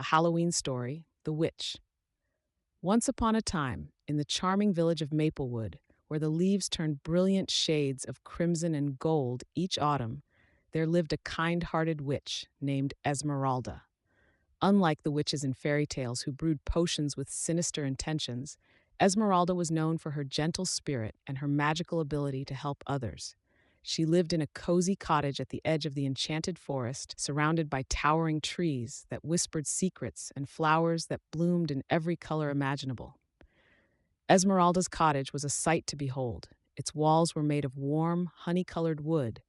A Halloween Story, The Witch. Once upon a time, in the charming village of Maplewood, where the leaves turned brilliant shades of crimson and gold each autumn, there lived a kind hearted witch named Esmeralda. Unlike the witches in fairy tales who brewed potions with sinister intentions, Esmeralda was known for her gentle spirit and her magical ability to help others. She lived in a cozy cottage at the edge of the enchanted forest, surrounded by towering trees that whispered secrets and flowers that bloomed in every color imaginable. Esmeralda's cottage was a sight to behold. Its walls were made of warm, honey-colored wood,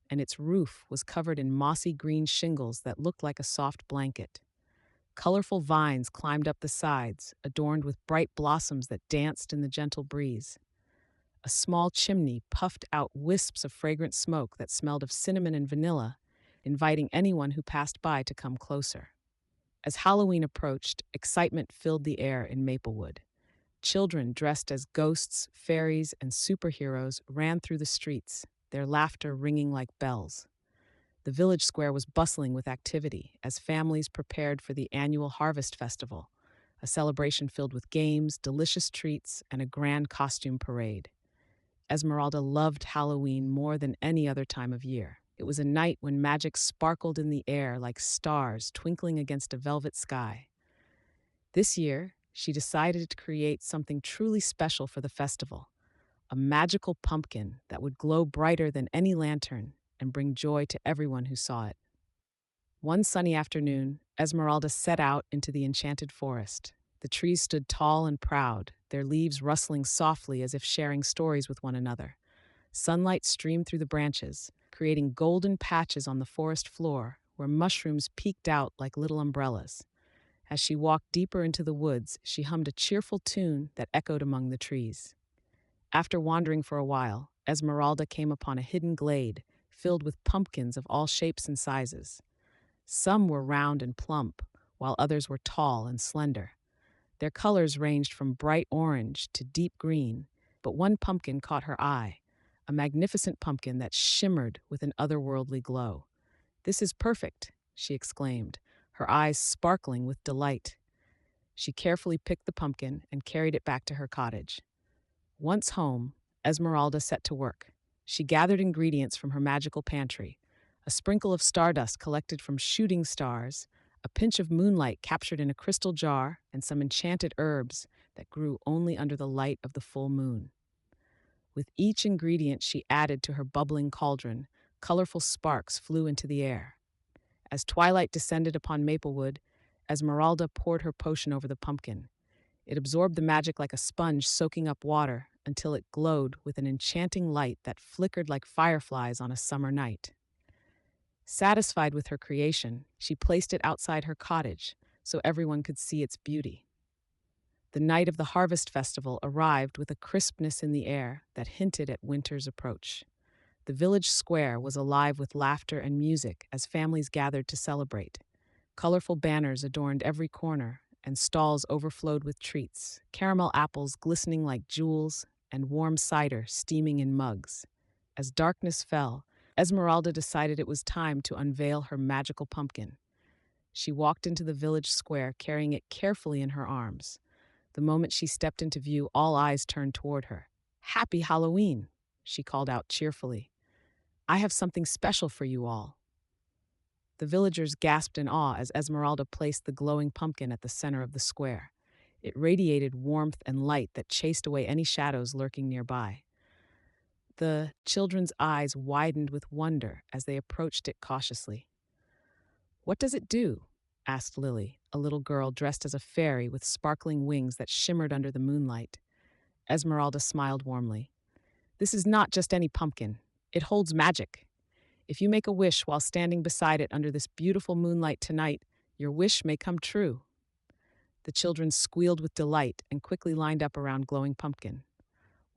and its roof was covered in mossy green shingles that looked like a soft blanket. Colorful vines climbed up the sides, adorned with bright blossoms that danced in the gentle breeze. A small chimney puffed out wisps of fragrant smoke that smelled of cinnamon and vanilla, inviting anyone who passed by to come closer. As Halloween approached, excitement filled the air in Maplewood. Children dressed as ghosts, fairies, and superheroes ran through the streets, their laughter ringing like bells. The village square was bustling with activity as families prepared for the annual Harvest Festival, a celebration filled with games, delicious treats, and a grand costume parade. Esmeralda loved Halloween more than any other time of year. It was a night when magic sparkled in the air like stars twinkling against a velvet sky. This year, she decided to create something truly special for the festival, a magical pumpkin that would glow brighter than any lantern and bring joy to everyone who saw it. One sunny afternoon, Esmeralda set out into the enchanted forest. The trees stood tall and proud, their leaves rustling softly as if sharing stories with one another. Sunlight streamed through the branches, creating golden patches on the forest floor where mushrooms peeked out like little umbrellas. As she walked deeper into the woods, she hummed a cheerful tune that echoed among the trees. After wandering for a while, Esmeralda came upon a hidden glade filled with pumpkins of all shapes and sizes. Some were round and plump, while others were tall and slender. Their colors ranged from bright orange to deep green, but one pumpkin caught her eye, a magnificent pumpkin that shimmered with an otherworldly glow. "This is perfect," she exclaimed, her eyes sparkling with delight. She carefully picked the pumpkin and carried it back to her cottage. Once home, Esmeralda set to work. She gathered ingredients from her magical pantry, a sprinkle of stardust collected from shooting stars, a pinch of moonlight captured in a crystal jar, and some enchanted herbs that grew only under the light of the full moon. With each ingredient she added to her bubbling cauldron, colorful sparks flew into the air. As twilight descended upon Maplewood, Esmeralda poured her potion over the pumpkin. It absorbed the magic like a sponge soaking up water until it glowed with an enchanting light that flickered like fireflies on a summer night. Satisfied with her creation, she placed it outside her cottage so everyone could see its beauty. The night of the Harvest Festival arrived with a crispness in the air that hinted at winter's approach. The village square was alive with laughter and music as families gathered to celebrate. Colorful banners adorned every corner, and stalls overflowed with treats, caramel apples glistening like jewels, and warm cider steaming in mugs. As darkness fell, Esmeralda decided it was time to unveil her magical pumpkin. She walked into the village square carrying it carefully in her arms. The moment she stepped into view, all eyes turned toward her. "Happy Halloween!" she called out cheerfully. "I have something special for you all." The villagers gasped in awe as Esmeralda placed the glowing pumpkin at the center of the square. It radiated warmth and light that chased away any shadows lurking nearby. The children's eyes widened with wonder as they approached it cautiously. "What does it do?" asked Lily, a little girl dressed as a fairy with sparkling wings that shimmered under the moonlight. Esmeralda smiled warmly. "This is not just any pumpkin. It holds magic. If you make a wish while standing beside it under this beautiful moonlight tonight, your wish may come true." The children squealed with delight and quickly lined up around glowing pumpkin.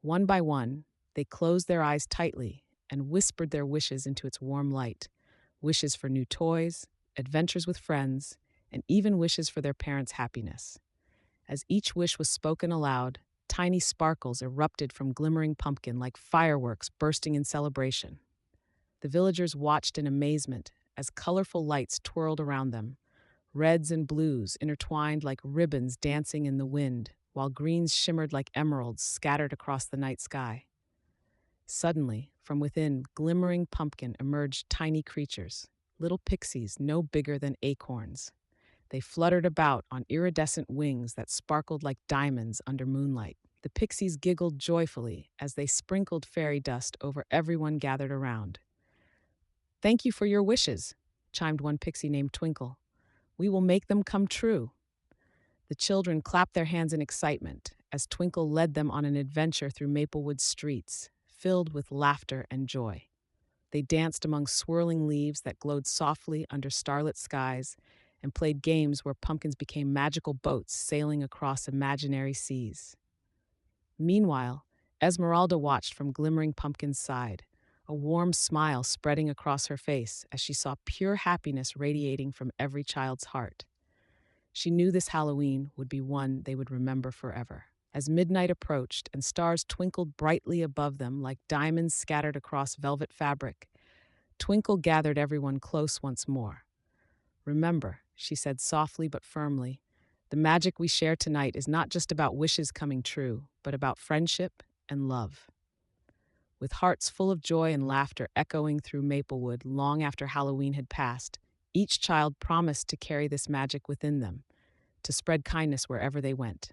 One by one, they closed their eyes tightly and whispered their wishes into its warm light. Wishes for new toys, adventures with friends, and even wishes for their parents' happiness. As each wish was spoken aloud, tiny sparkles erupted from glimmering pumpkin like fireworks bursting in celebration. The villagers watched in amazement as colorful lights twirled around them, reds and blues intertwined like ribbons dancing in the wind, while greens shimmered like emeralds scattered across the night sky. Suddenly, from within Glimmering Pumpkin emerged tiny creatures, little pixies no bigger than acorns. They fluttered about on iridescent wings that sparkled like diamonds under moonlight. The pixies giggled joyfully as they sprinkled fairy dust over everyone gathered around. "Thank you for your wishes," chimed one pixie named Twinkle. "We will make them come true." The children clapped their hands in excitement as Twinkle led them on an adventure through Maplewood's streets, filled with laughter and joy. They danced among swirling leaves that glowed softly under starlit skies and played games where pumpkins became magical boats sailing across imaginary seas. Meanwhile, Esmeralda watched from Glimmering Pumpkin's side, a warm smile spreading across her face as she saw pure happiness radiating from every child's heart. She knew this Halloween would be one they would remember forever. As midnight approached and stars twinkled brightly above them like diamonds scattered across velvet fabric, Twinkle gathered everyone close once more. "Remember," she said softly but firmly, "the magic we share tonight is not just about wishes coming true, but about friendship and love." With hearts full of joy and laughter echoing through Maplewood long after Halloween had passed, each child promised to carry this magic within them, to spread kindness wherever they went.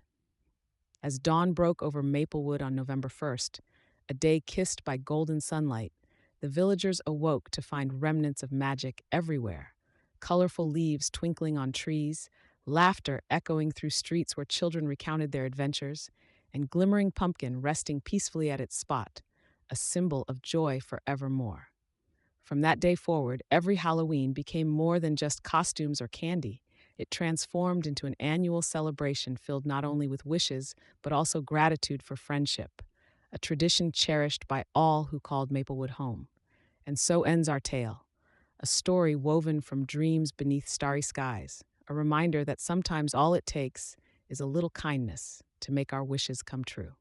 As dawn broke over Maplewood on November 1st, a day kissed by golden sunlight, the villagers awoke to find remnants of magic everywhere. Colorful leaves twinkling on trees, laughter echoing through streets where children recounted their adventures, and Glimmering Pumpkin resting peacefully at its spot, a symbol of joy forevermore. From that day forward, every Halloween became more than just costumes or candy. It transformed into an annual celebration filled not only with wishes, but also gratitude for friendship, a tradition cherished by all who called Maplewood home. And so ends our tale, a story woven from dreams beneath starry skies, a reminder that sometimes all it takes is a little kindness to make our wishes come true.